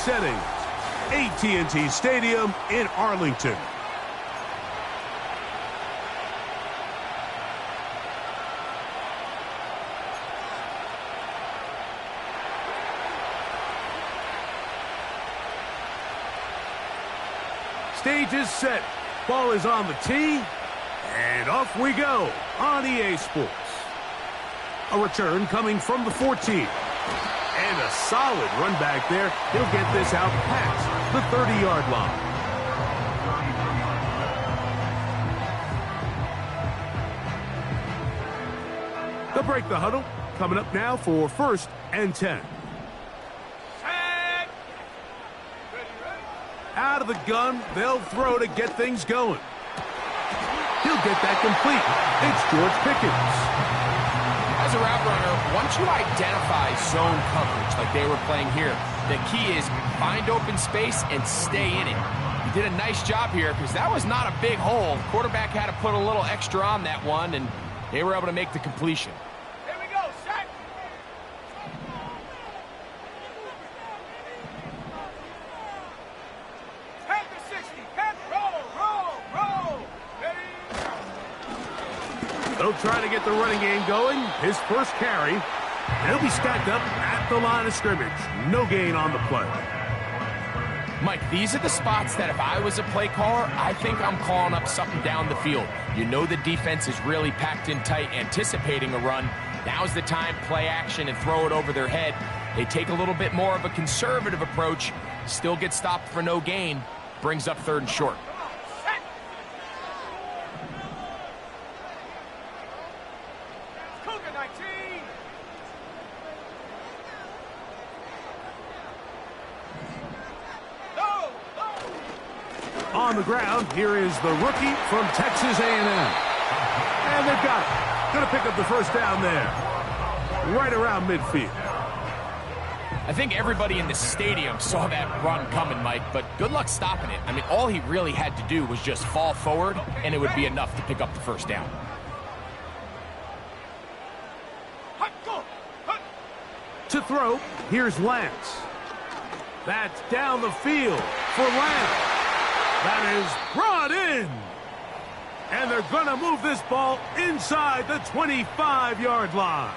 settings. AT&T Stadium in Arlington. Stage is set. Ball is on the tee. And off we go on EA Sports. A return coming from the 14. And a solid run back there. He'll get this out past the 30-yard line. They'll break the huddle. Coming up now for 1st and 10. Out of the gun, they'll throw to get things going. He'll get that complete. It's George Pickens. As a route runner, once you identify zone coverage like they were playing here, the key is find open space and stay in it. He did a nice job here because that was not a big hole. Quarterback had to put a little extra on that one, and they were able to make the completion. Here we go, set. Head to 60, head, roll. Ready? They'll try to get the running game going. His first carry. He'll be stacked up at the line of scrimmage. No gain on the play. Mike, these are the spots that if I was a play caller, I think I'm calling up something down the field. You know the defense is really packed in tight, anticipating a run. Now's the time, play action and throw it over their head. They take a little bit more of a conservative approach, still get stopped for no gain, brings up 3rd and short. Cougar 19. On the ground, here is the rookie from Texas A&M. And they've got it. Going to pick up the first down there. Right around midfield. I think everybody in the stadium saw that run coming, Mike, but good luck stopping it. I mean, all he really had to do was just fall forward, and it would be enough to pick up the first down. To throw, here's Lance. That's down the field for Lance. That is brought in. And they're going to move this ball inside the 25-yard line.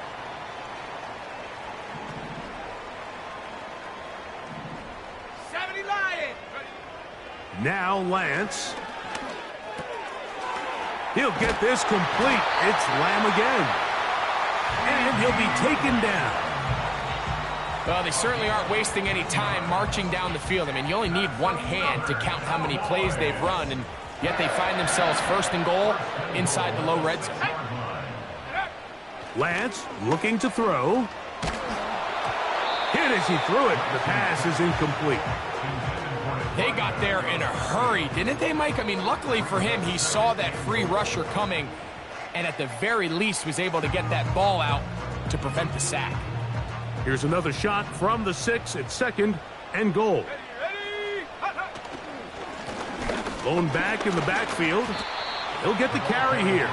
Now Lance. He'll get this complete. It's Lamb again. And he'll be taken down. Well, they certainly aren't wasting any time marching down the field. I mean, you only need one hand to count how many plays they've run, and yet they find themselves 1st and goal inside the low red zone. Lance looking to throw. Hit as he threw it. The pass is incomplete. They got there in a hurry, didn't they, Mike? I mean, luckily for him, he saw that free rusher coming, and at the very least was able to get that ball out to prevent the sack. Here's another shot from the 6 at 2nd and goal. Blown back in the backfield. He'll get the carry here.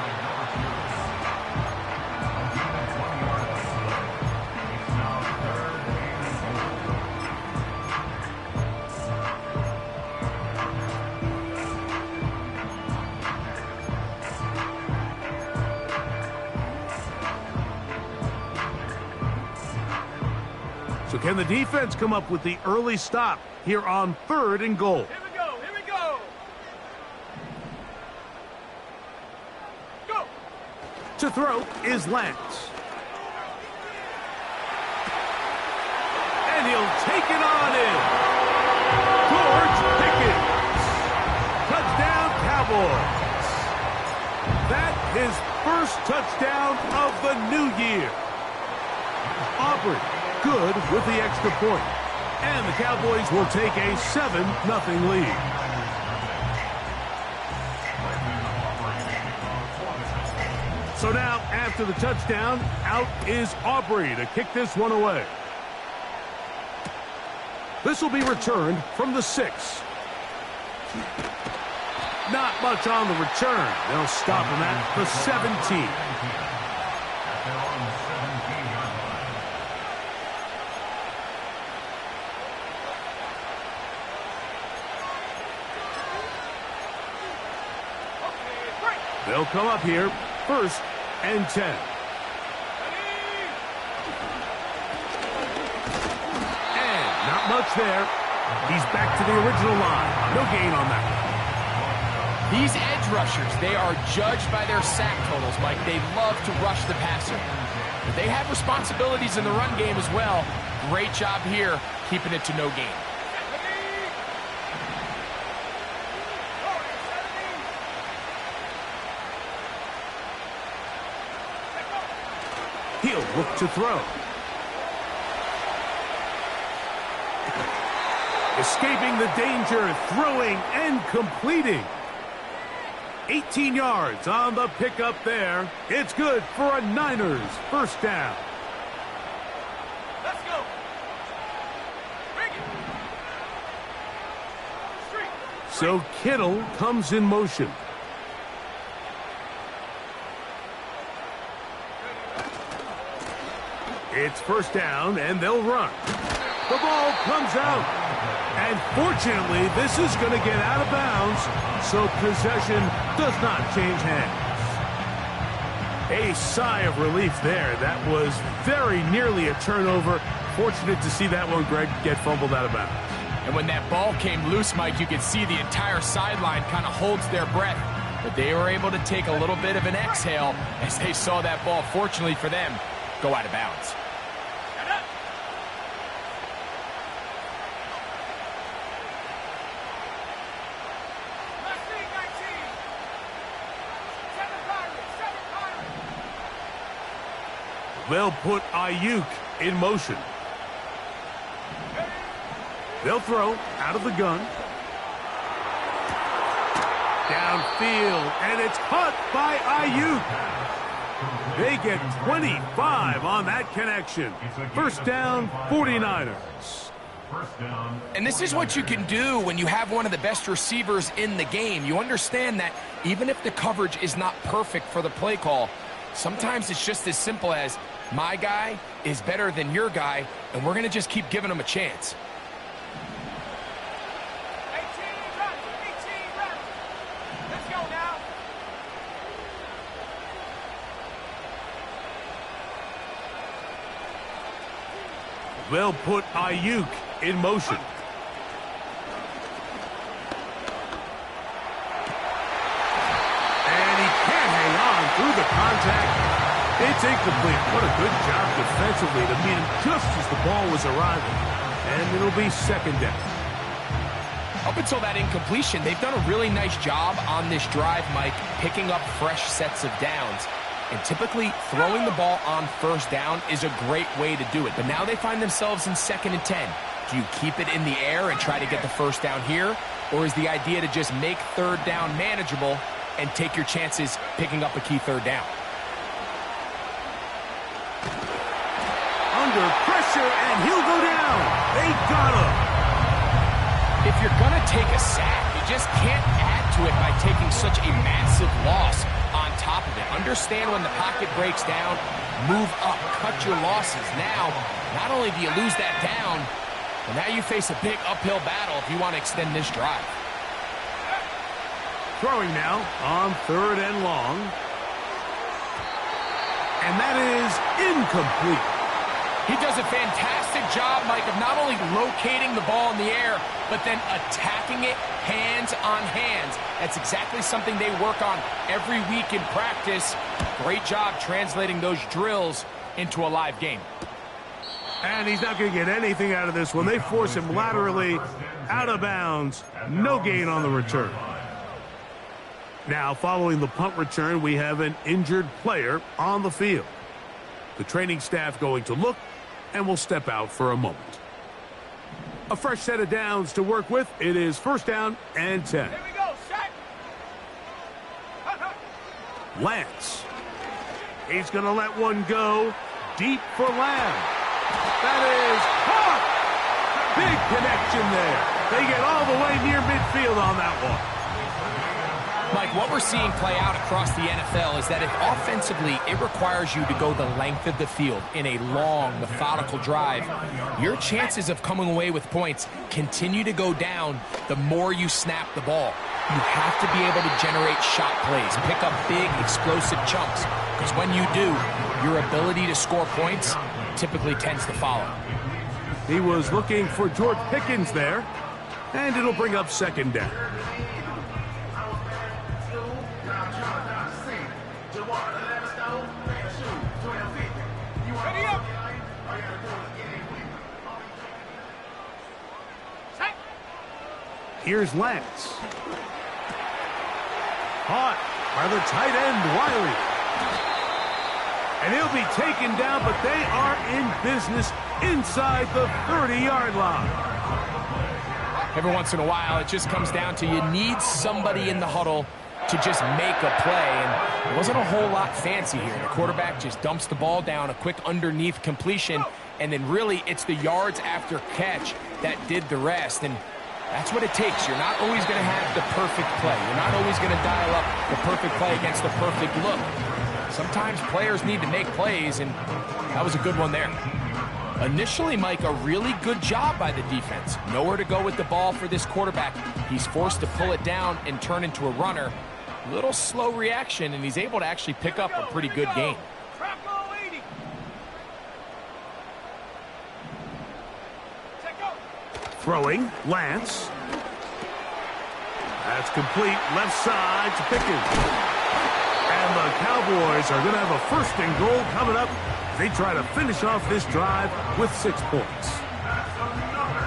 So can the defense come up with the early stop here on 3rd and goal? Here we go, here we go. Go. To throw is Lance. And he'll take it on in. George Pickens. Touchdown, Cowboys. That his first touchdown of the new year. Aubrey good with the extra point. And the Cowboys will take a 7-0 lead. So now, after the touchdown, out is Aubrey to kick this one away. This will be returned from the 6. Not much on the return. They'll stop him at the 17. They'll come up here, 1st and 10. And not much there. He's back to the original line. No gain on that. These edge rushers, they are judged by their sack totals, Mike. They love to rush the passer. But they have responsibilities in the run game as well. Great job here, keeping it to no gain. He'll look to throw. Escaping the danger, throwing and completing. 18 yards on the pickup there. It's good for a Niners first down. Let's go. Bring it. So Kittle comes in motion. It's first down, and they'll run. The ball comes out. And fortunately, this is going to get out of bounds, so possession does not change hands. A sigh of relief there. That was very nearly a turnover. Fortunate to see that one, Greg, get fumbled out of bounds. And when that ball came loose, Mike, you could see the entire sideline kind of holds their breath. But they were able to take a little bit of an exhale as they saw that ball, fortunately for them, go out of bounds. They'll put Ayuk in motion. They'll throw out of the gun. Downfield, and it's caught by Ayuk. They get 25 on that connection. First down, 49ers. And this is what you can do when you have one of the best receivers in the game. You understand that even if the coverage is not perfect for the play call, sometimes it's just as simple as my guy is better than your guy, and we're going to just keep giving him a chance. 18 reps. Let's go now. They'll put Ayuk in motion. And he can't hang on through the contact. It's incomplete. What a good job defensively to meet him just as the ball was arriving. And it'll be second down. Up until that incompletion, they've done a really nice job on this drive, Mike, picking up fresh sets of downs. And typically, throwing the ball on first down is a great way to do it. But now they find themselves in 2nd and 10. Do you keep it in the air and try to get the first down here? Or is the idea to just make third down manageable and take your chances picking up a key third down? Under pressure, and he'll go down. They got him. If you're going to take a sack, you just can't add to it by taking such a massive loss on top of it. Understand when the pocket breaks down, move up, cut your losses. Now, not only do you lose that down, but now you face a big uphill battle if you want to extend this drive. Throwing now on 3rd and long. And that is incomplete. He does a fantastic job, Mike, of not only locating the ball in the air, but then attacking it hands on hands. That's exactly something they work on every week in practice. Great job translating those drills into a live game. And he's not going to get anything out of this one. They force him laterally out of bounds. No gain on the return. Now, following the punt return, we have an injured player on the field. The training staff going to look and will step out for a moment. A fresh set of downs to work with. It is first down and 10. Here we go, set. Lance. He's going to let one go deep for Lamb. That is caught. Big connection there. They get all the way near midfield on that one. Mike, what we're seeing play out across the NFL is that if offensively it requires you to go the length of the field in a long, methodical drive, your chances of coming away with points continue to go down the more you snap the ball. You have to be able to generate shot plays, pick up big, explosive chunks, because when you do, your ability to score points typically tends to follow. He was looking for George Pickens there, and it'll bring up second down. Ready up. Set. Here's Lance. Caught by the tight end, Wiley. And he'll be taken down, but they are in business inside the 30-yard line. Every once in a while, it just comes down to you need somebody in the huddle to just make a play, and it wasn't a whole lot fancy here. The quarterback just dumps the ball down, a quick underneath completion, and then really it's the yards after catch that did the rest, and that's what it takes. You're not always going to have the perfect play. You're not always going to dial up the perfect play against the perfect look. Sometimes players need to make plays, and that was a good one there. Initially, Mike, a really good job by the defense. Nowhere to go with the ball for this quarterback. He's forced to pull it down and turn into a runner. Little slow reaction, and he's able to actually pick up a pretty good gain. Track all 80. Set go. Throwing, Lance. That's complete, left side to Pickens. And the Cowboys are going to have a first and goal coming up. They try to finish off this drive with 6 points.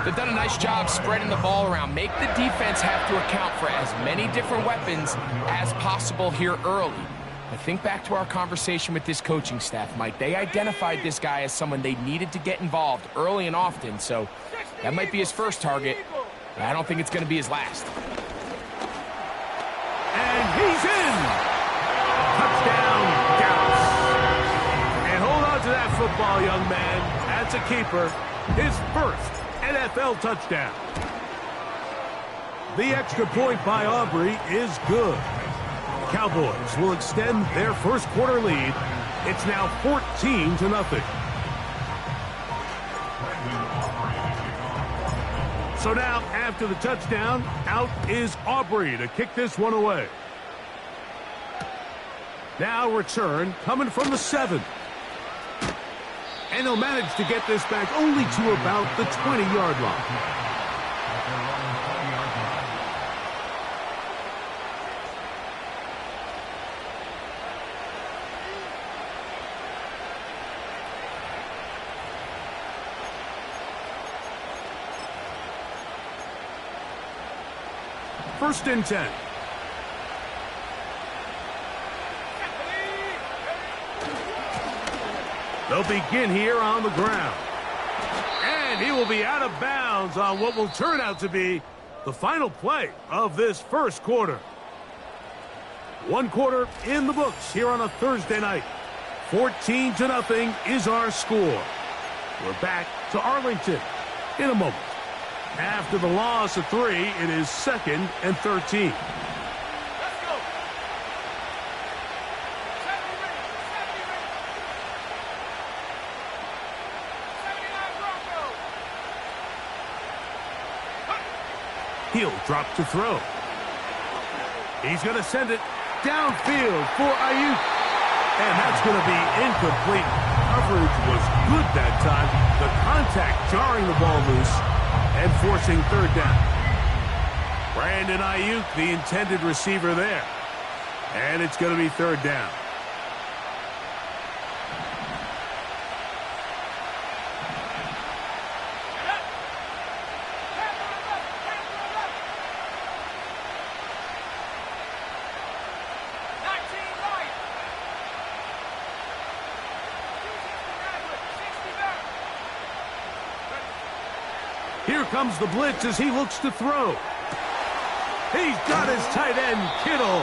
They've done a nice job spreading the ball around. Make the defense have to account for as many different weapons as possible here early. I think back to our conversation with this coaching staff, Mike. They identified this guy as someone they needed to get involved early and often, so that might be his first target. I don't think it's going to be his last. And he's in! Touchdown, Dallas. And hold on to that football, young man. That's a keeper. His first NFL touchdown. The extra point by Aubrey is good. Cowboys will extend their first quarter lead. It's now 14-0. So now, after the touchdown, out is Aubrey to kick this one away. Now return coming from the 7. And he'll manage to get this back only to about the 20-yard line. First and 10. They'll begin here on the ground. And he will be out of bounds on what will turn out to be the final play of this first quarter. 1 quarter in the books here on a Thursday night. 14-0 is our score. We're back to Arlington in a moment. After the loss of 3, it is 2nd and 13. He'll drop to throw. He's going to send it downfield for Ayuk. And that's going to be incomplete. Coverage was good that time. The contact jarring the ball loose and forcing 3rd down. Brandon Ayuk, the intended receiver there. And it's going to be 3rd down. Here comes the blitz as he looks to throw. He's got his tight end, Kittle.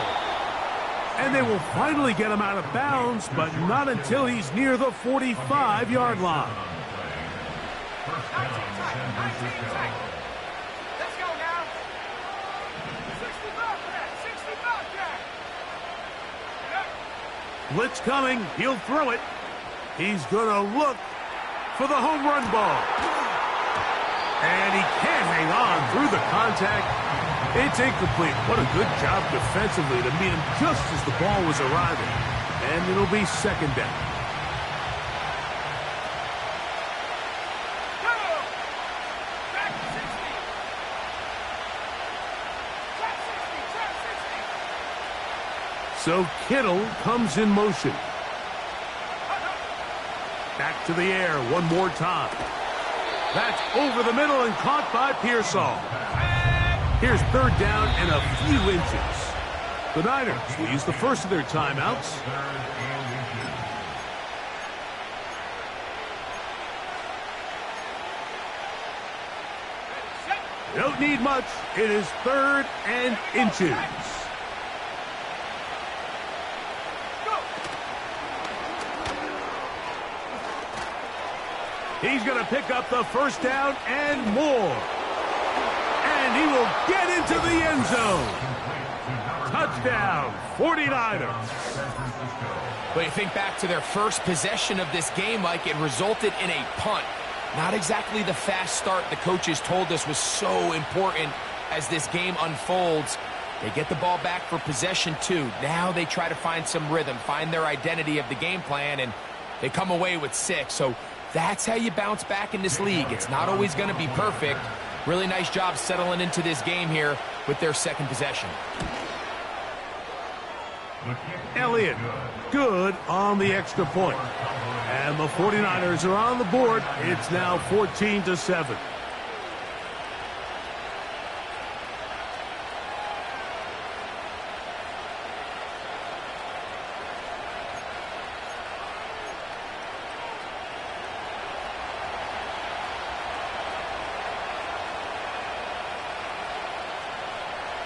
And they will finally get him out of bounds, but not until he's near the 45-yard line. 19 tight. Let's go now. 65 for that. 65 back. Blitz coming. He'll throw it. He's going to look for the home run ball. And he can't hang on through the contact. It's incomplete. What a good job defensively to meet him just as the ball was arriving. And it'll be second down. So Kittle comes in motion. Back to the air one more time. That's over the middle and caught by Pearsall. Here's third down and a few inches. The Niners will use the first of their timeouts. Don't need much. It is third and inches. He's going to pick up the first down and more. And he will get into the end zone. Touchdown, 49ers. But you think back to their first possession of this game, Mike, it resulted in a punt. Not exactly the fast start the coaches told us was so important as this game unfolds. They get the ball back for possession two. Now they try to find some rhythm, find their identity of the game plan, and they come away with 6. So that's how you bounce back in this league. It's not always going to be perfect. Really nice job settling into this game here with their second possession. Elliott, good on the extra point. And the 49ers are on the board. It's now 14-7.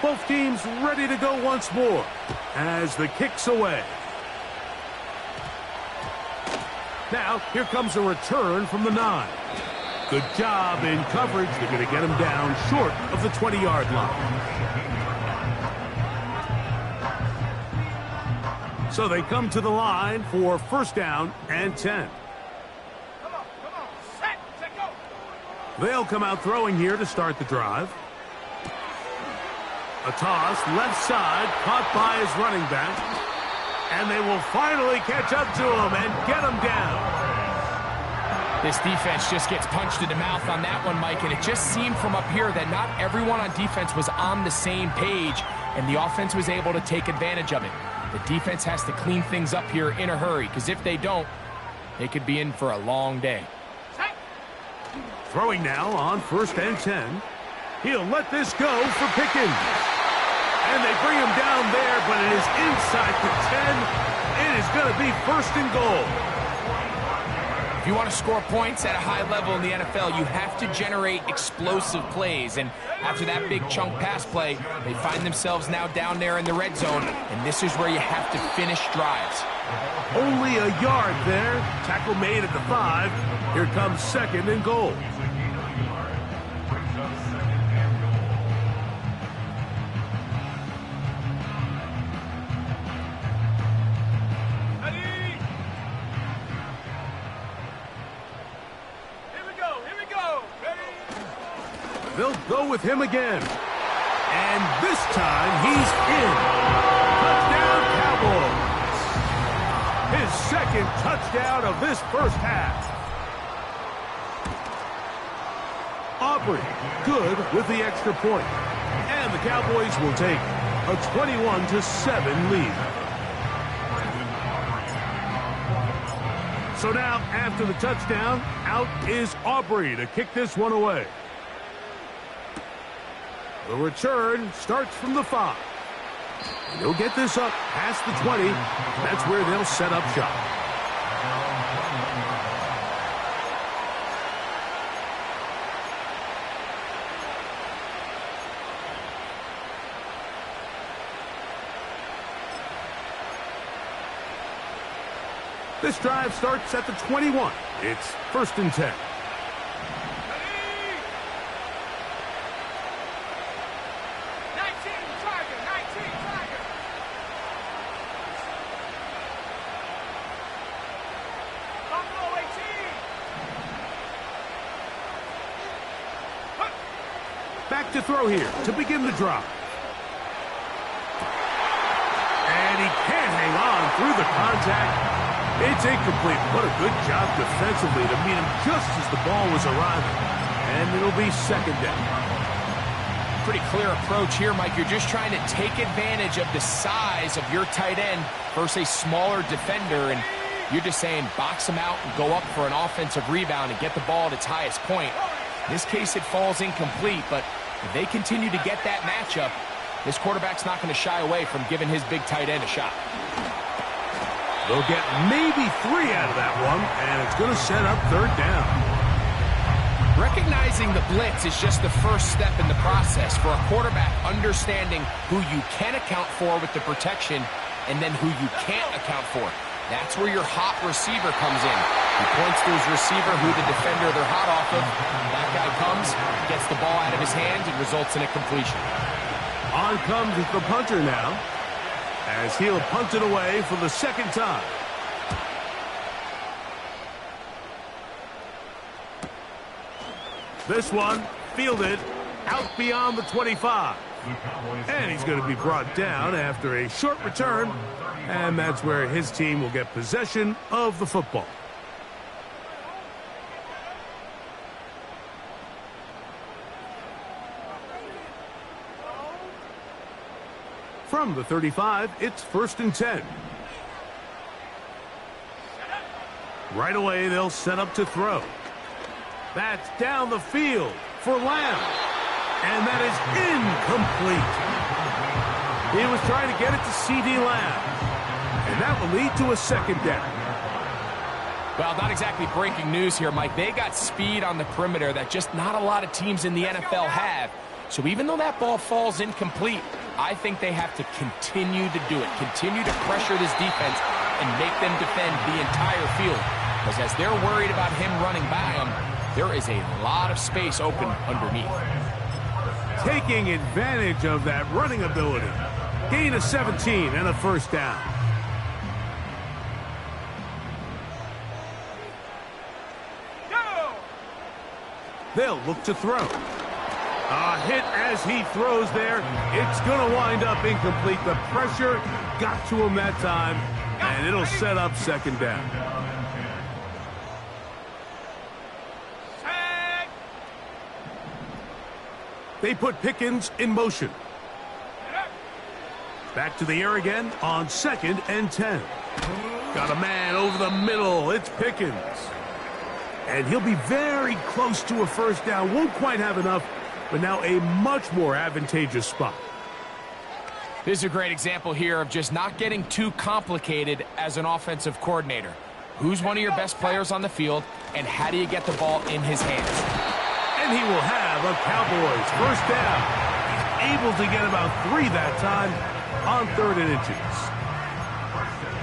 Both teams ready to go once more as the kick's away. Now, here comes a return from the 9. Good job in coverage. They're going to get him down short of the 20-yard line. So they come to the line for first down and 10. Come on. Set, go. They'll come out throwing here to start the drive. A toss, left side, caught by his running back. And they will finally catch up to him and get him down. This defense just gets punched in the mouth on that one, Mike, and it just seemed from up here that not everyone on defense was on the same page, and the offense was able to take advantage of it. The defense has to clean things up here in a hurry, because if they don't, they could be in for a long day. Throwing now on first and 10. He'll let this go for Pickens. And they bring him down there, but it is inside the 10. It is going to be first and goal. If you want to score points at a high level in the NFL, you have to generate explosive plays. And after that big chunk pass play, they find themselves now down there in the red zone. And this is where you have to finish drives. Only a yard there. Tackle made at the 5. Here comes second and goal. They'll go with him again. And this time, he's in. Touchdown, Cowboys. His second touchdown of this first half. Aubrey, good with the extra point. And the Cowboys will take a 21-7 lead. So now, after the touchdown, out is Aubrey to kick this one away. The return starts from the 5. And he'll get this up past the 20. That's where they'll set up shop. This drive starts at the 21. It's first and 10. 19 Tiger. Back to throw here to begin the drive. And he can't hang on through the contact. It's incomplete. What a good job defensively to meet him just as the ball was arriving. And it'll be second down. Pretty clear approach here, Mike. You're just trying to take advantage of the size of your tight end versus a smaller defender, and you're just saying box him out and go up for an offensive rebound and get the ball at its highest point. In this case, it falls incomplete, but if they continue to get that matchup, this quarterback's not going to shy away from giving his big tight end a shot. They'll get maybe 3 out of that one, and it's going to set up third down. Recognizing the blitz is just the first step in the process for a quarterback, understanding who you can account for with the protection and then who you can't account for. That's where your hot receiver comes in. He points to his receiver who the defender they're hot off of. That guy comes, gets the ball out of his hands, and results in a completion. On comes the punter now, as he'll punt it away for the second time. This one fielded out beyond the 25. And he's going to be brought down after a short return. And that's where his team will get possession of the football. From the 35, it's 1st and 10. Right away, they'll set up to throw. That's down the field for Lamb. And that is incomplete. He was trying to get it to C.D. Lamb. And that will lead to a second down. Well, not exactly breaking news here, Mike. They got speed on the perimeter that just not a lot of teams in the NFL have. So even though that ball falls incomplete, I think they have to continue to do it. Continue to pressure this defense and make them defend the entire field. Because as they're worried about him running by them, there is a lot of space open underneath. Taking advantage of that running ability. Gain of 17 and a first down. They'll look to throw. A hit as he throws there. It's going to wind up incomplete. The pressure got to him that time, and it'll set up second down. They put Pickens in motion. Back to the air again on 2nd and 10. Got a man over the middle. It's Pickens. And he'll be very close to a first down. Won't quite have enough, but now a much more advantageous spot. This is a great example here of just not getting too complicated as an offensive coordinator. Who's one of your best players on the field, and how do you get the ball in his hands? And he will have a Cowboys first down. He's able to get about 3 that time on 3rd and inches.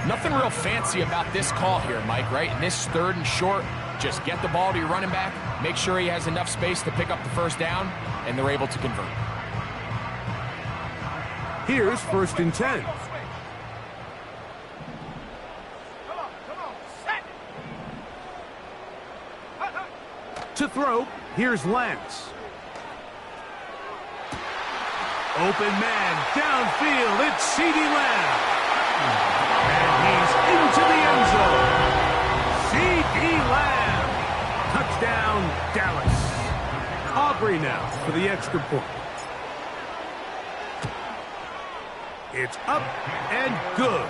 Nothing real fancy about this call here, Mike, right? In this 3rd and short, just get the ball to your running back, make sure he has enough space to pick up the first down, and they're able to convert. Here's 1st and 10. To throw, here's Lance. Open man, downfield, it's C.D. Lamb. And he's into the end zone. C.D. Lamb. Touchdown, Dallas. Aubrey now for the extra point. It's up and good.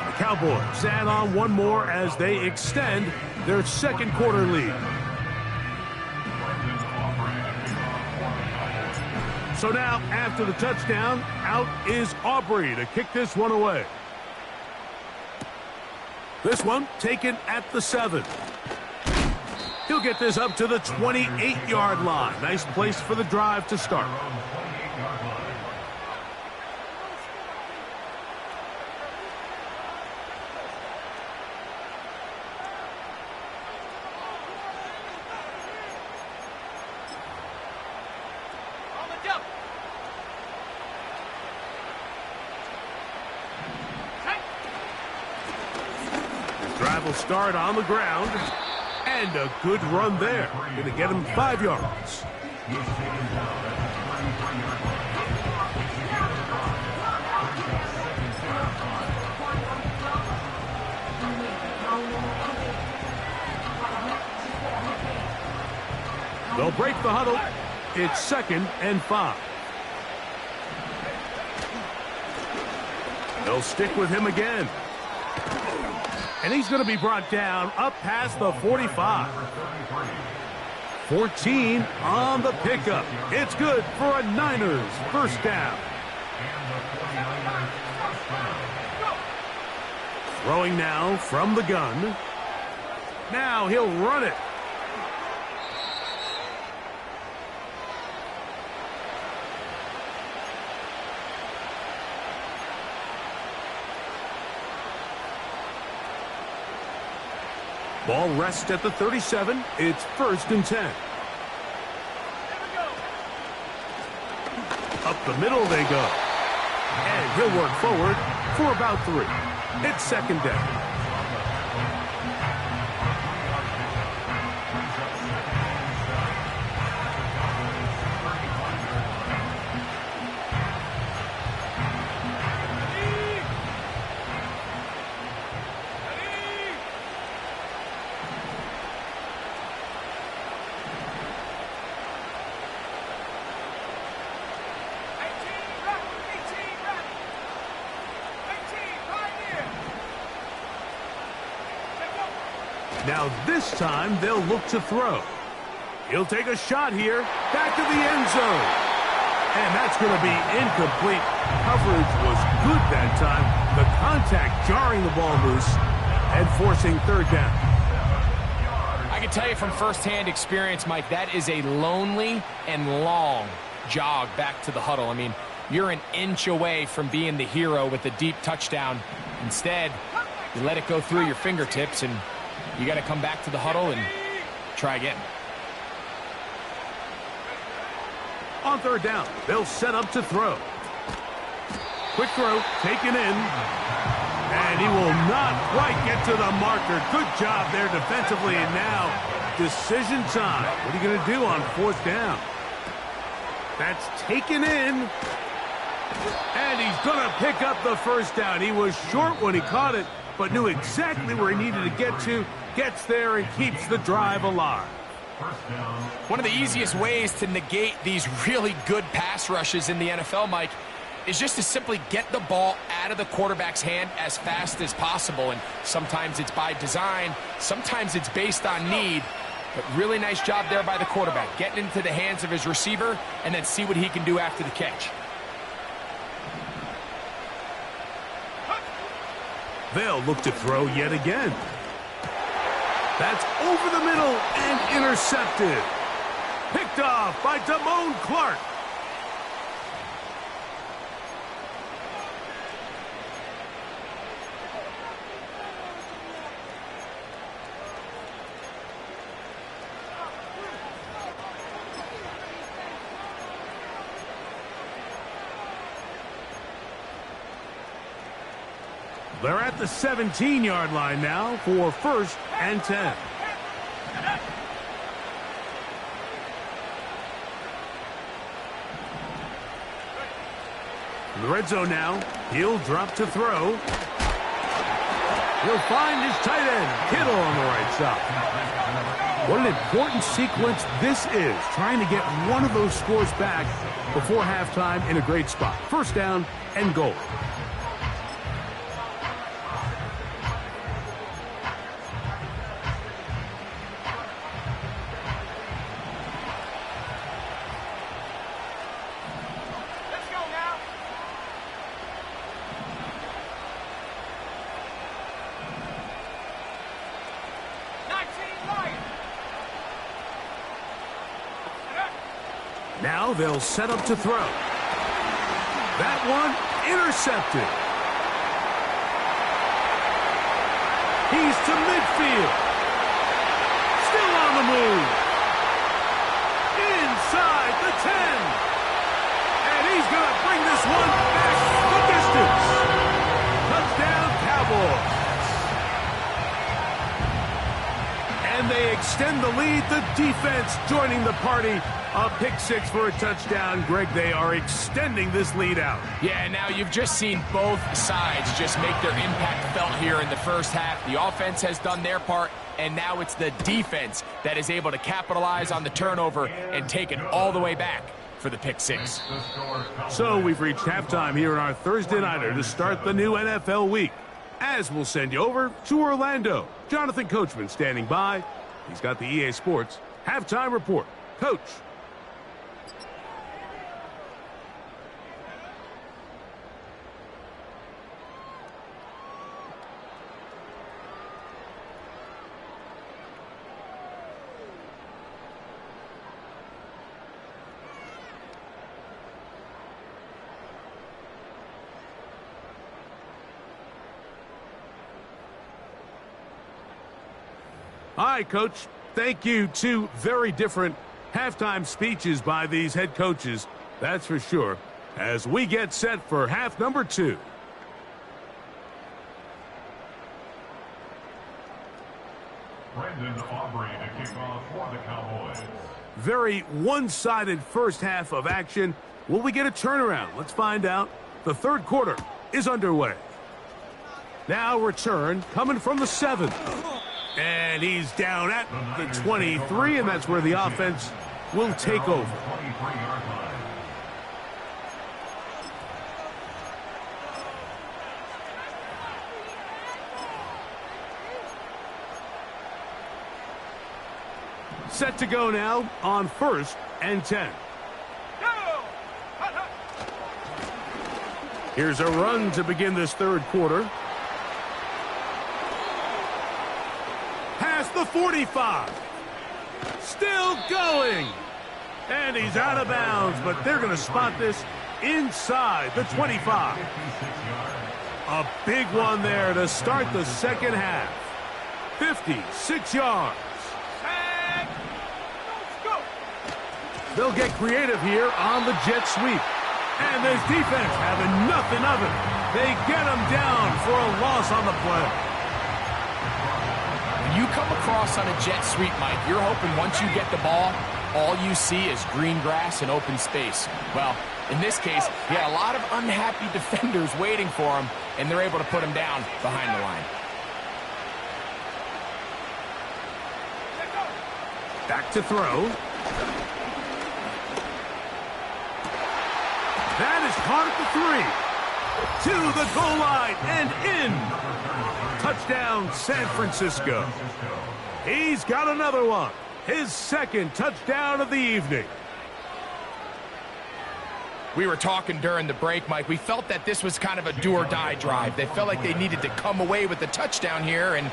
The Cowboys add on one more as they extend their second quarter lead. So now, after the touchdown, out is Aubrey to kick this one away. This one taken at the 7. He'll get this up to the 28-yard line. Nice place for the drive to start. Drive will start on the ground, and a good run there. Going to get him 5 yards. off the huddle. It's 2nd and 5. They'll stick with him again. And he's going to be brought down up past the 45. 14 on the pickup. It's good for a Niners first down. Throwing now from the gun. Now he'll run it. Ball rests at the 37. It's 1st and 10. Up the middle they go. And he'll work forward for about 3. It's 2nd down. Now this time they'll look to throw. He'll take a shot here. Back to the end zone. And that's going to be incomplete. Coverage was good that time. The contact jarring the ball loose and forcing 3rd down. I can tell you from firsthand experience, Mike, that is a lonely and long jog back to the huddle. I mean, you're an inch away from being the hero with a deep touchdown. Instead, you let it go through your fingertips, and you got to come back to the huddle and try again. On 3rd down, they'll set up to throw. Quick throw, taken in. And he will not quite get to the marker. Good job there defensively. And now, decision time. What are you going to do on 4th down? That's taken in. And he's going to pick up the 1st down. He was short when he caught it, but knew exactly where he needed to get to. Gets there and keeps the drive alive. One of the easiest ways to negate these really good pass rushes in the NFL, Mike, is just to simply get the ball out of the quarterback's hand as fast as possible. And sometimes it's by design, sometimes it's based on need. But really nice job there by the quarterback, getting into the hands of his receiver and then see what he can do after the catch. They'll look to throw yet again. That's over the middle and intercepted. Picked off by Damone Clark. They're at the 17-yard line now for 1st and 10. In the red zone now, he'll drop to throw. He'll find his tight end, Kittle, on the right side. What an important sequence this is, trying to get one of those scores back before halftime in a great spot. 1st down and goal. Now they'll set up to throw. That one intercepted. He's to midfield. Still on the move. Inside the 10. And he's going to bring this one back the distance. Touchdown, Cowboys. And they extend extend the lead. The defense joining the party. A pick six for a touchdown. Greg, they are extending this lead out. Yeah, now you've just seen both sides just make their impact felt here in the first half. The offense has done their part, and now it's the defense that is able to capitalize on the turnover and take it all the way back for the pick six. So we've reached halftime here in our Thursday nighter to start the new NFL week. As we'll send you over to Orlando. Jonathan Coachman standing by. He's got the EA Sports halftime report. Coach. All right, Coach. Thank you. Two very different halftime speeches by these head coaches. That's for sure. As we get set for half number two. Brendan Aubrey to kick off for the Cowboys. Very one-sided first half of action. Will we get a turnaround? Let's find out. The third quarter is underway. Now return coming from the 7. And he's down at the 23, and that's where the offense will take over. Set to go now on 1st and 10. Here's a run to begin this third quarter. Past the 45. Still going. And he's out of bounds, but they're going to spot this inside the 25. A big one there to start the second half. 56 yards. They'll get creative here on the jet sweep. And this defense having nothing of it. They get him down for a loss on the play. When you come across on a jet sweep, Mike, you're hoping once you get the ball, all you see is green grass and open space. Well, in this case, he had a lot of unhappy defenders waiting for him, and they're able to put him down behind the line. Back to throw. That is caught at the 3. To the goal line and in. Touchdown, San Francisco. He's got another one. His second touchdown of the evening. We were talking during the break, Mike. We felt that this was kind of a do-or-die drive. They felt like they needed to come away with the touchdown here, and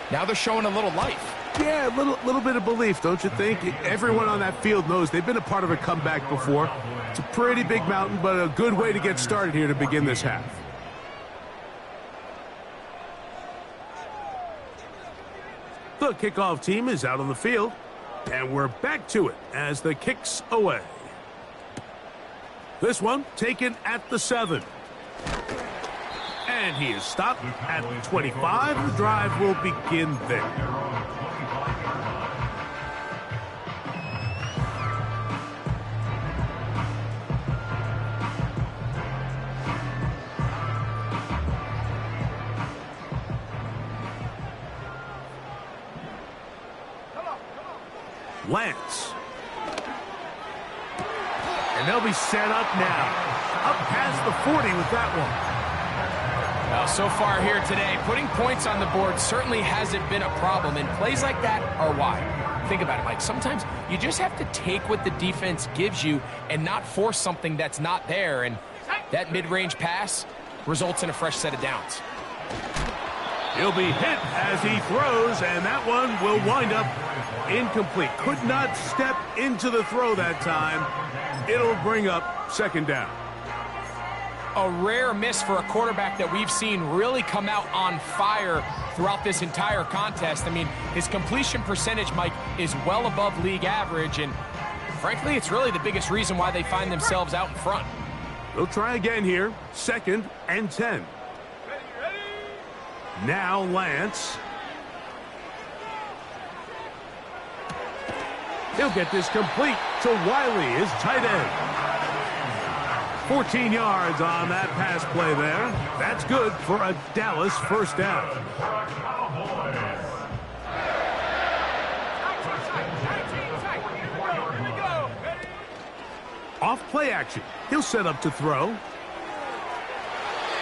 now they're showing a little life. Yeah, a little bit of belief, don't you think? Everyone on that field knows they've been a part of a comeback before. It's a pretty big mountain, but a good way to get started here to begin this half. The kickoff team is out on the field, and we're back to it as the kick's away. This one taken at the 7. And he is stopped at the 25. The drive will begin there. Lance. And they'll be set up now. Up past the 40 with that one. Well, so far here today, putting points on the board certainly hasn't been a problem, and plays like that are why. Think about it, Mike. Sometimes you just have to take what the defense gives you and not force something that's not there, and that mid-range pass results in a fresh set of downs. He'll be hit as he throws, and that one will wind up incomplete. Could not step into the throw that time. It'll bring up second down. A rare miss for a quarterback that we've seen really come out on fire throughout this entire contest. I mean, his completion percentage, Mike, is well above league average, and frankly, it's really the biggest reason why they find themselves out in front. They'll try again here. 2nd and 10. Now Lance. He'll get this complete to Wiley, his tight end. 14 yards on that pass play there. That's good for a Dallas first down. Off play action. He'll set up to throw.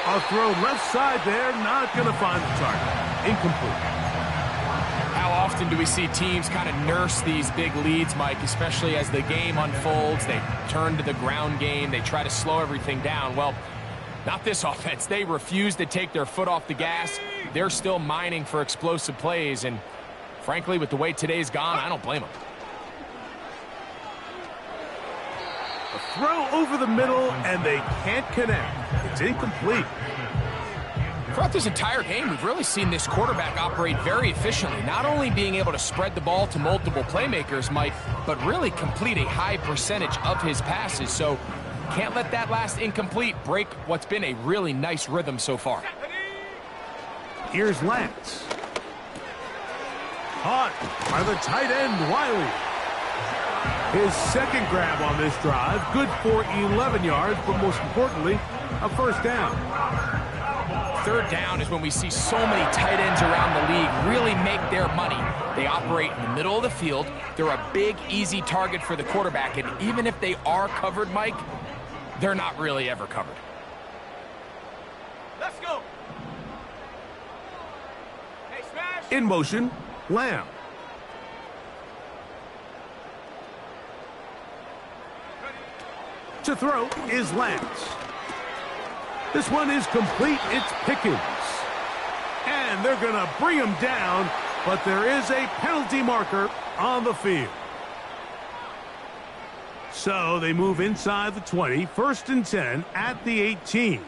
A throw left side there, not going to find the target. Incomplete. How often do we see teams kind of nurse these big leads, Mike, especially as the game unfolds? They turn to the ground game. They try to slow everything down. Well, not this offense. They refuse to take their foot off the gas. They're still mining for explosive plays, and frankly, with the way today's gone, I don't blame them. A throw over the middle, and they can't connect. It's incomplete. Throughout this entire game, we've really seen this quarterback operate very efficiently, not only being able to spread the ball to multiple playmakers, Mike, but really complete a high percentage of his passes. So can't let that last incomplete break what's been a really nice rhythm so far. Here's Lance. Caught by the tight end, Wiley. His second grab on this drive, good for 11 yards, but most importantly, a first down. Third down is when we see so many tight ends around the league really make their money. They operate in the middle of the field. They're a big, easy target for the quarterback, and even if they are covered, Mike, they're not really ever covered. Let's go. Hey, smash. In motion, Lamb. To throw is Lance. This one is complete. It's Pickens. And they're going to bring him down, but there is a penalty marker on the field. So they move inside the 20, 1st and 10 at the 18.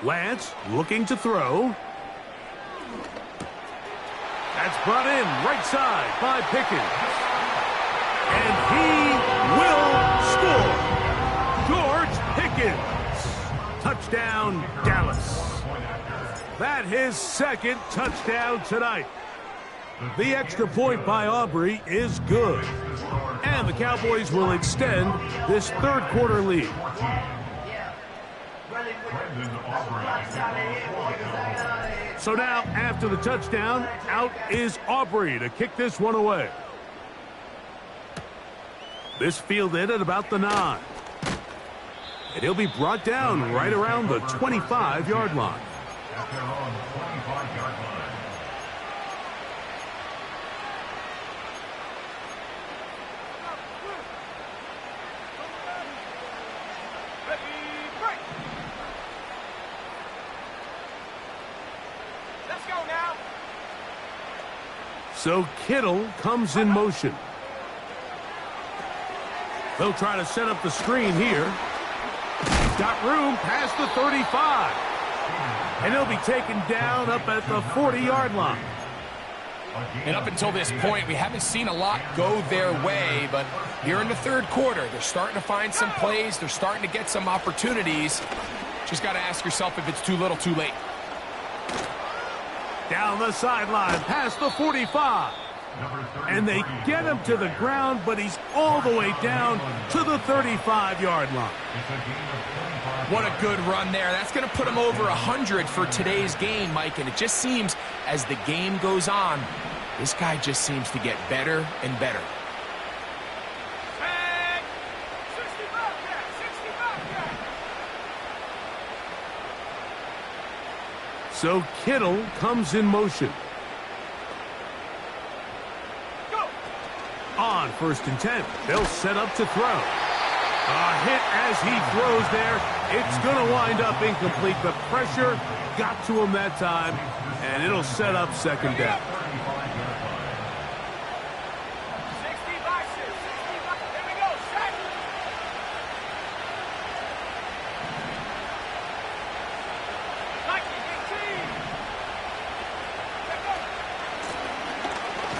Lance looking to throw. That's brought in right side by Pickens. And he will score. George Pickens. Touchdown, Dallas. That his second touchdown tonight. The extra point by Aubrey is good. And the Cowboys will extend this third quarter lead. So now, after the touchdown, out is Aubrey to kick this one away. This fielded at about the 9. And he'll be brought down right around the 25-yard line. Let's go now. So Kittle comes in motion. They'll try to set up the screen here. Got room past the 35. And he'll be taken down up at the 40-yard line. And up until this point, we haven't seen a lot go their way, but here in the third quarter, they're starting to find some plays. They're starting to get some opportunities. Just got to ask yourself if it's too little, too late. Down the sideline, past the 45. And they get him to the ground, but he's all the way down to the 35-yard line. What a good run there. That's going to put him over 100 for today's game, Mike. And it just seems, as the game goes on, this guy just seems to get better and better. So Kittle comes in motion. On 1st and 10, they'll set up to throw. A hit as he throws there. It's going to wind up incomplete. The pressure got to him that time, and it'll set up second down. 60 boxes. 60 boxes. There we go. Set.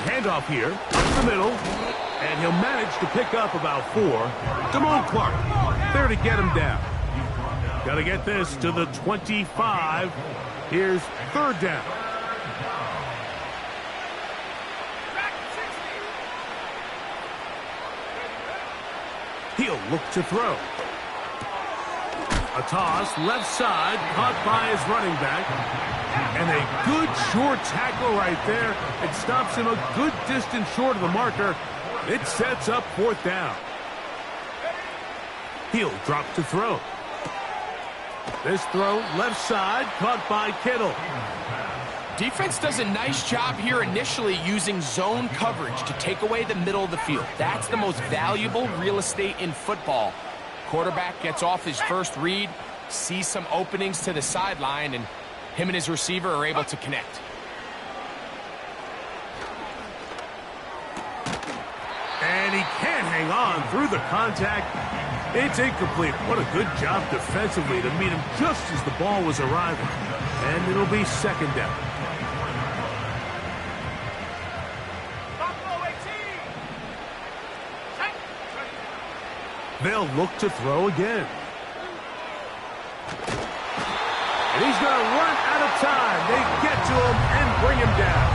Handoff here, up the middle, and he'll manage to pick up about 4. Damone Clark, there to get him down. Got to get this to the 25. Here's 3rd down. He'll look to throw. A toss, left side, caught by his running back. And a good short tackle right there. It stops him a good distance short of the marker. It sets up 4th down. He'll drop to throw. This throw, left side, caught by Kittle. Defense does a nice job here initially using zone coverage to take away the middle of the field. That's the most valuable real estate in football. Quarterback gets off his first read, sees some openings to the sideline, and him and his receiver are able to connect. And he can't hang on through the contact. It's incomplete. What a good job defensively to meet him just as the ball was arriving. And it'll be 2nd down. They'll look to throw again. And he's going to run out of time. They get to him and bring him down.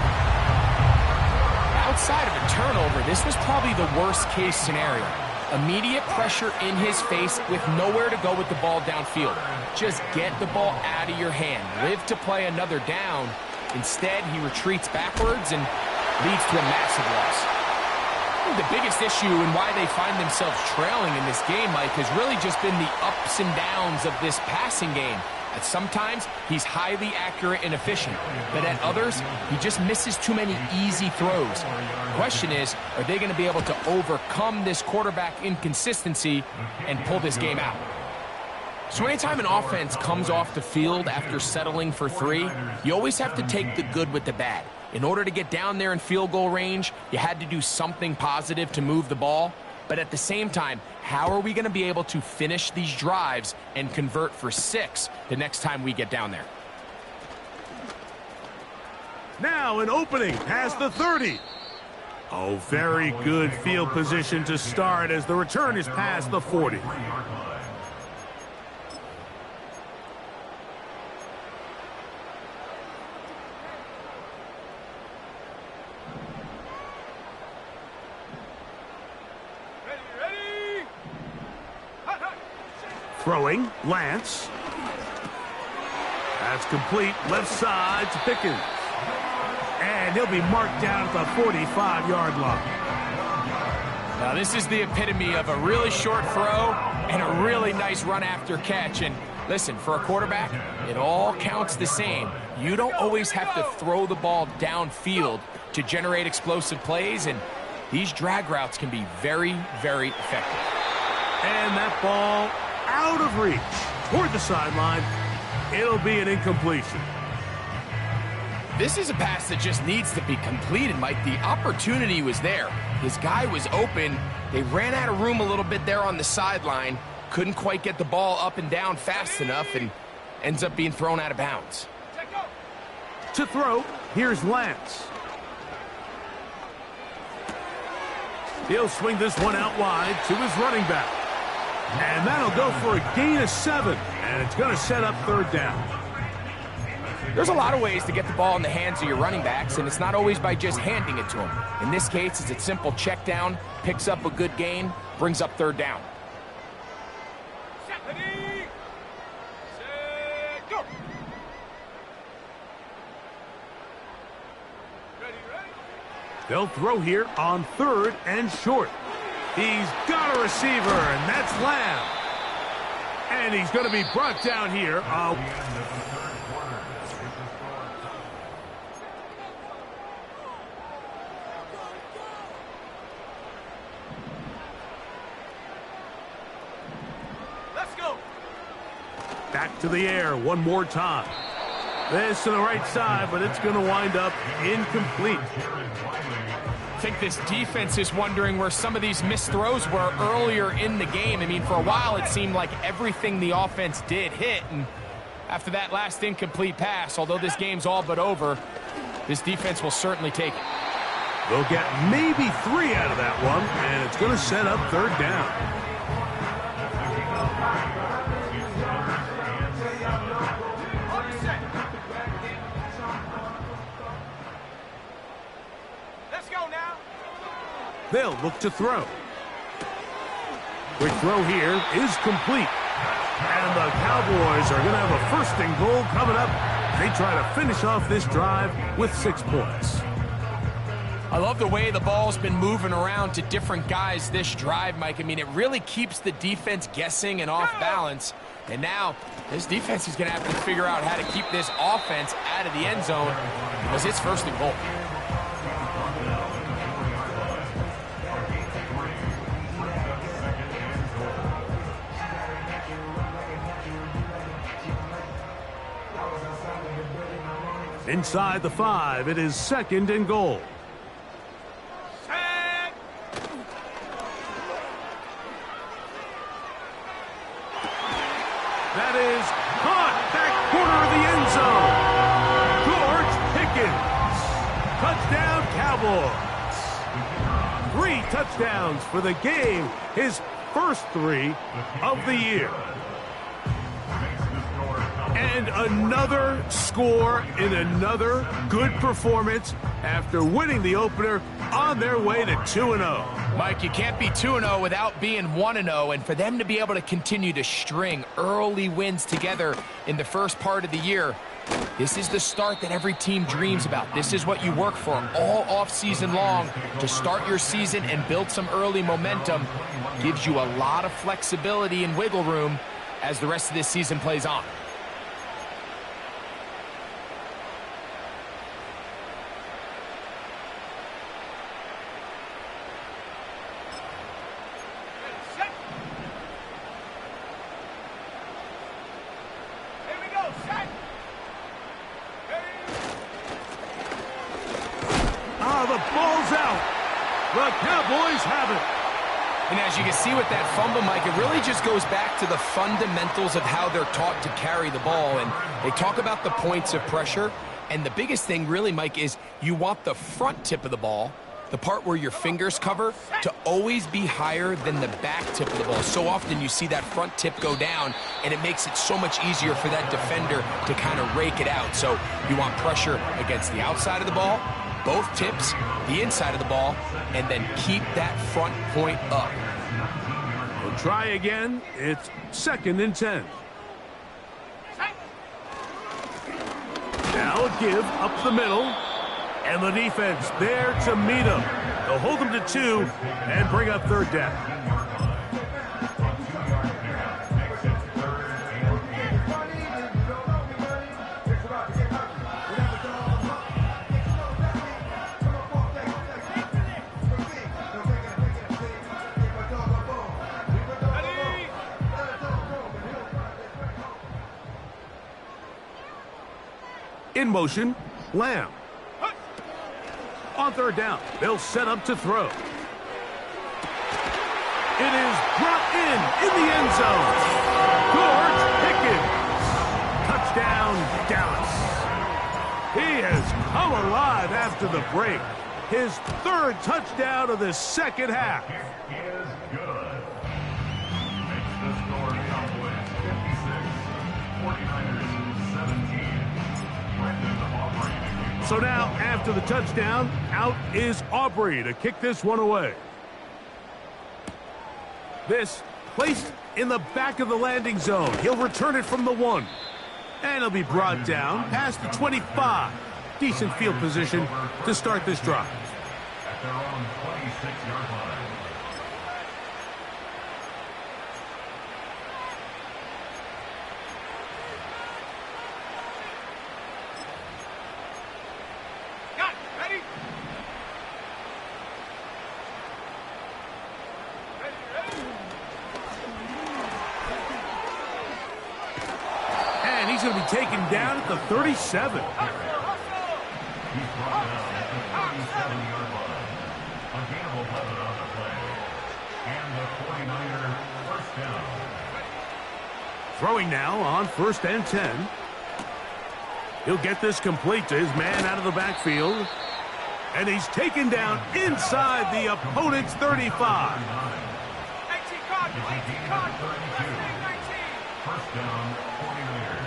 Outside of a turnover, this was probably the worst-case scenario. Immediate pressure in his face with nowhere to go with the ball downfield. Just get the ball out of your hand. Live to play another down. Instead, he retreats backwards and leads to a massive loss. The biggest issue and why they find themselves trailing in this game, Mike, has really just been the ups and downs of this passing game. At sometimes, he's highly accurate and efficient, but at others, he just misses too many easy throws. The question is, are they going to be able to overcome this quarterback inconsistency and pull this game out? So anytime an offense comes off the field after settling for 3, you always have to take the good with the bad. In order to get down there in field goal range, you had to do something positive to move the ball. But at the same time, how are we going to be able to finish these drives and convert for 6 the next time we get down there? Now an opening past the 30. Oh, very good field position to start as the return is past the 40. Throwing, Lance. That's complete, left side to Pickens. And he'll be marked down at the 45-yard line. Now this is the epitome of a really short throw and a really nice run after catch. And listen, for a quarterback, it all counts the same. You don't always have to throw the ball downfield to generate explosive plays, and these drag routes can be very, very effective. And that ball out of reach toward the sideline. It'll be an incompletion. This is a pass that just needs to be completed, Mike. The opportunity was there. His guy was open. They ran out of room a little bit there on the sideline. Couldn't quite get the ball up and down fast enough and ends up being thrown out of bounds. To throw, here's Lance. He'll swing this one out wide to his running back. And that'll go for a gain of 7. And it's going to set up 3rd down. There's a lot of ways to get the ball in the hands of your running backs, and it's not always by just handing it to them. In this case, it's a simple check down, picks up a good gain, brings up 3rd down. They'll throw here on 3rd and short. He's got a receiver, and that's Lamb. And he's going to be brought down here. Let's go. Back to the air one more time. This to the right side, but it's going to wind up incomplete. I think this defense is wondering where some of these missed throws were earlier in the game. I mean, for a while it seemed like everything the offense did hit, and after that last incomplete pass, although this game's all but over, this defense will certainly take it. They'll get maybe 3 out of that one, and it's going to set up 3rd down. They'll look to throw. Quick throw here is complete. And the Cowboys are going to have a 1st and goal coming up. They try to finish off this drive with 6 points. I love the way the ball's been moving around to different guys this drive, Mike. I mean, it really keeps the defense guessing and off balance. And now, this defense is going to have to figure out how to keep this offense out of the end zone because it's 1st and goal. Inside the 5, it is 2nd and goal. That is caught back corner of the end zone. George Pickens. Touchdown, Cowboys. 3 touchdowns for the game. His first 3 of the year. And another score in another good performance after winning the opener on their way to 2-0. Mike, you can't be 2-0 without being 1-0, and for them to be able to continue to string early wins together in the first part of the year, this is the start that every team dreams about. This is what you work for all offseason long to start your season and build some early momentum. Gives you a lot of flexibility and wiggle room as the rest of this season plays on. The ball's out. The Cowboys have it. And as you can see with that fumble, Mike, it really just goes back to the fundamentals of how they're taught to carry the ball. And they talk about the points of pressure. And the biggest thing really, Mike, is you want the front tip of the ball, the part where your fingers cover, to always be higher than the back tip of the ball. So often you see that front tip go down, and it makes it so much easier for that defender to kind of rake it out. So you want pressure against the outside of the ball, both tips, the inside of the ball, and then keep that front point up. We'll try again. It's 2nd and 10. Now a give up the middle. And the defense there to meet him. They'll hold him to 2 and bring up 3rd down. In motion, Lamb. On 3rd down, they'll set up to throw. It is brought in the end zone. George Pickens. Touchdown, Dallas. He has come alive after the break. His 3rd touchdown of the second half. Is good. Makes the score Cowboys 56, 49ers 17. So now, after the touchdown, out is Aubrey to kick this one away. This placed in the back of the landing zone. He'll return it from the 1. And he'll be brought down past the 25. Decent field position to start this drive. At their own 26-yard line. He's going to be taken down at the 37. He's brought down at the 37-yard line. A gain of 11 on the play. And the 49er first down. Throwing now on 1st and 10. He'll get this complete to his man out of the backfield. And he's taken down inside the opponent's 35. 19 caught, 19. First down, 49ers.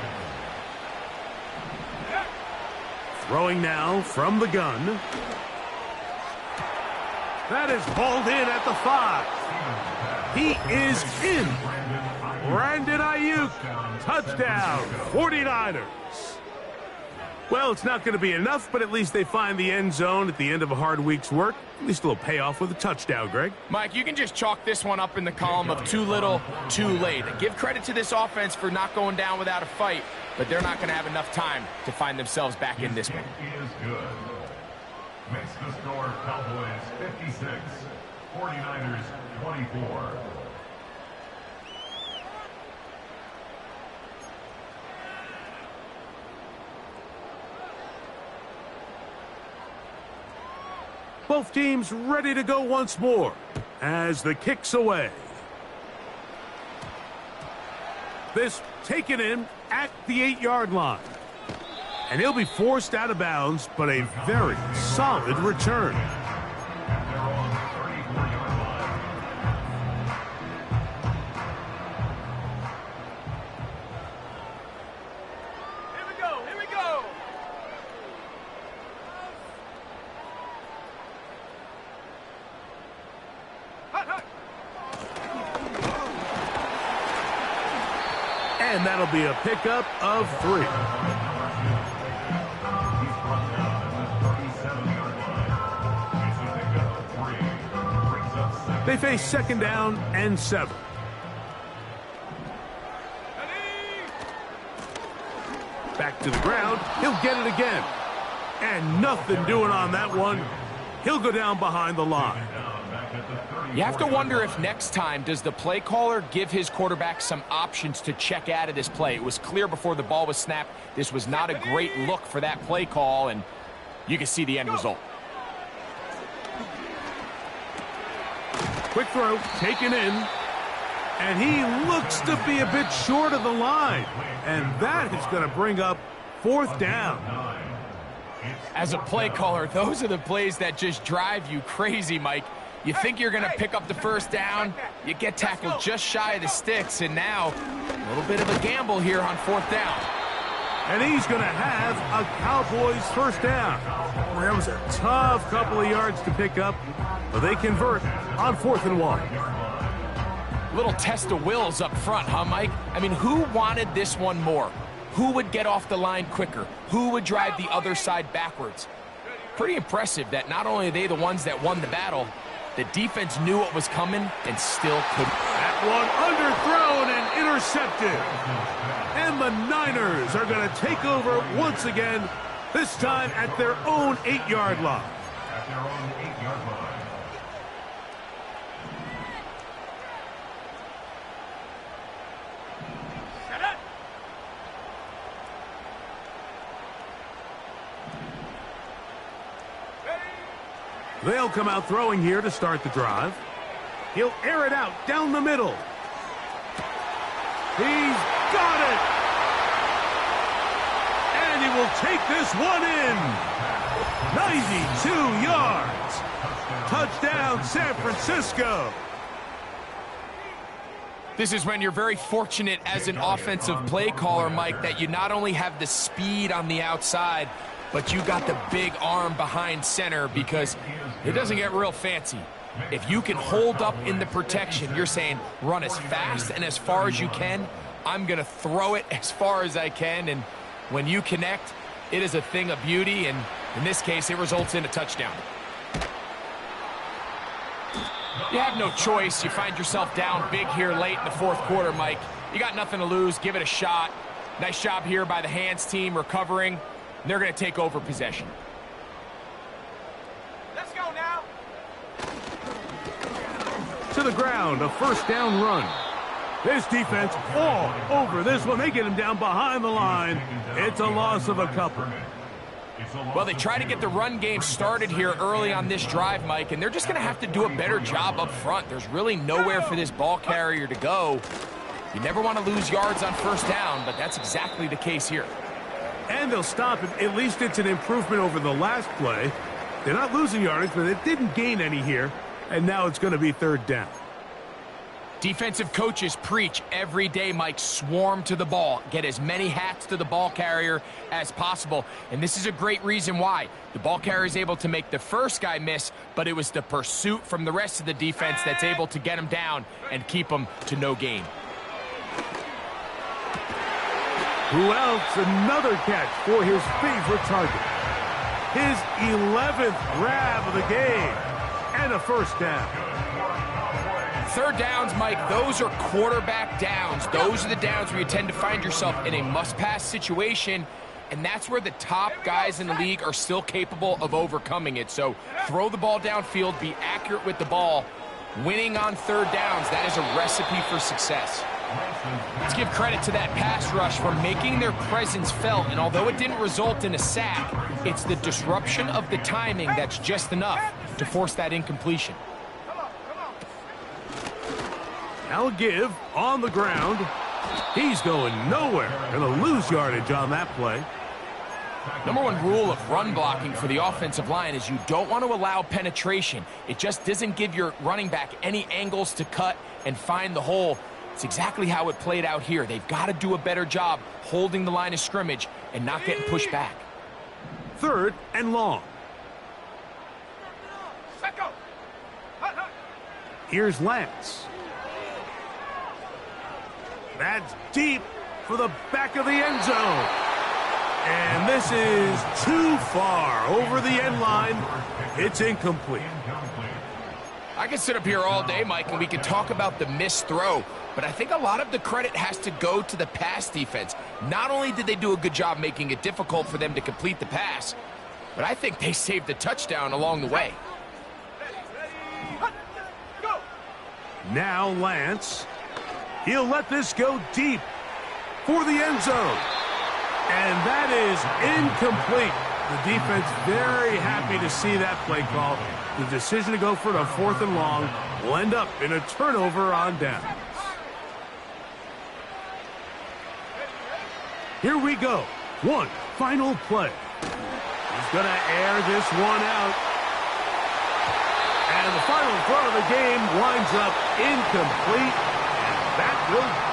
Throwing now from the gun. That is hauled in at the 5. He is in. Brandon Ayuk, touchdown, 49ers. Well, it's not going to be enough, but at least they find the end zone at the end of a hard week's work. At least a little payoff with a touchdown, Greg. Mike, you can just chalk this one up in the column of too little, too late. Give credit to this offense for not going down without a fight, but they're not going to have enough time to find themselves back in this one. Is good. Makes the score Cowboys 56, 49ers 24. Both teams ready to go once more as the kick's away. This taken in at the 8-yard line. And he'll be forced out of bounds, but a very solid return. They're on the 34-yard line. Here we go, here we go. Hut, hut. And that'll be a pickup of 3. He's brought down at the 37-yard line. It's a pickup of 3. Brings up 7. They face second down and 7. Back to the ground. He'll get it again. And nothing doing on that one. He'll go down behind the line. You have to wonder if next time does the play caller give his quarterback some options to check out of this play. It was clear before the ball was snapped. This was not a great look for that play call, and you can see the end result. Quick throw, taken in. And he looks to be a bit short of the line. And that is going to bring up 4th down. As a play caller, those are the plays that just drive you crazy, Mike. You think you're going to pick up the first down, you get tackled just shy of the sticks, and now a little bit of a gamble here on 4th down. And he's going to have a Cowboys first down. Well, that was a tough couple of yards to pick up, but they convert on 4th and 1. Little test of wills up front, huh, Mike? I mean, who wanted this one more? Who would get off the line quicker? Who would drive the other side backwards? Pretty impressive that not only are they the ones that won the battle, the defense knew what was coming and still couldn't. That one underthrown and intercepted. And the Niners are going to take over once again, this time at their own 8-yard line. At their own 8-yard line. They'll come out throwing here to start the drive. He'll air it out down the middle. He's got it! And he will take this one in. 92 yards. Touchdown, San Francisco. This is when you're very fortunate as an offensive play caller, Mike, that you not only have the speed on the outside, but you got the big arm behind center, because it doesn't get real fancy. If you can hold up in the protection, you're saying run as fast and as far as you can. I'm going to throw it as far as I can, and when you connect, it is a thing of beauty, and in this case, it results in a touchdown. You have no choice. You find yourself down big here late in the 4th quarter, Mike. You got nothing to lose. Give it a shot. Nice job here by the hands team recovering. They're going to take over possession. Let's go now. To the ground, a first down run. This defense all over this one. They get him down behind the line. It's a loss of a couple. Well, they try to get the run game started here early on this drive, Mike, and they're just going to have to do a better job up front. There's really nowhere for this ball carrier to go. You never want to lose yards on first down, but that's exactly the case here. And they'll stop it. At least it's an improvement over the last play. They're not losing yardage, but it didn't gain any here. And now it's going to be 3rd down. Defensive coaches preach every day, Mike, swarm to the ball. Get as many hats to the ball carrier as possible. And this is a great reason why. The ball carrier is able to make the first guy miss, but it was the pursuit from the rest of the defense that's able to get him down and keep him to no gain. Who else? Another catch for his favorite target. His 11th grab of the game. And a first down. Third downs, Mike, those are quarterback downs. Those are the downs where you tend to find yourself in a must-pass situation, and that's where the top guys in the league are still capable of overcoming it. So throw the ball downfield, be accurate with the ball. Winning on third downs, that is a recipe for success. Let's give credit to that pass rush for making their presence felt, and although it didn't result in a sack, it's the disruption of the timing that's just enough to force that incompletion. Now a give on the ground. He's going nowhere. Going to lose yardage on that play. Number one rule of run blocking for the offensive line is you don't want to allow penetration. It just doesn't give your running back any angles to cut and find the hole. It's exactly how it played out here. They've got to do a better job holding the line of scrimmage and not getting pushed back. Third and long. Here's Lance. That's deep for the back of the end zone. And this is too far over the end line. It's incomplete. I can sit up here all day, Mike, and we can talk about the missed throw, but I think a lot of the credit has to go to the pass defense. Not only did they do a good job making it difficult for them to complete the pass, but I think they saved a touchdown along the way. Now Lance. He'll let this go deep for the end zone. And that is incomplete. The defense very happy to see that play call. The decision to go for the fourth and long will end up in a turnover on down. Here we go. One final play. He's going to air this one out. And the final throw of the game winds up incomplete. And that will do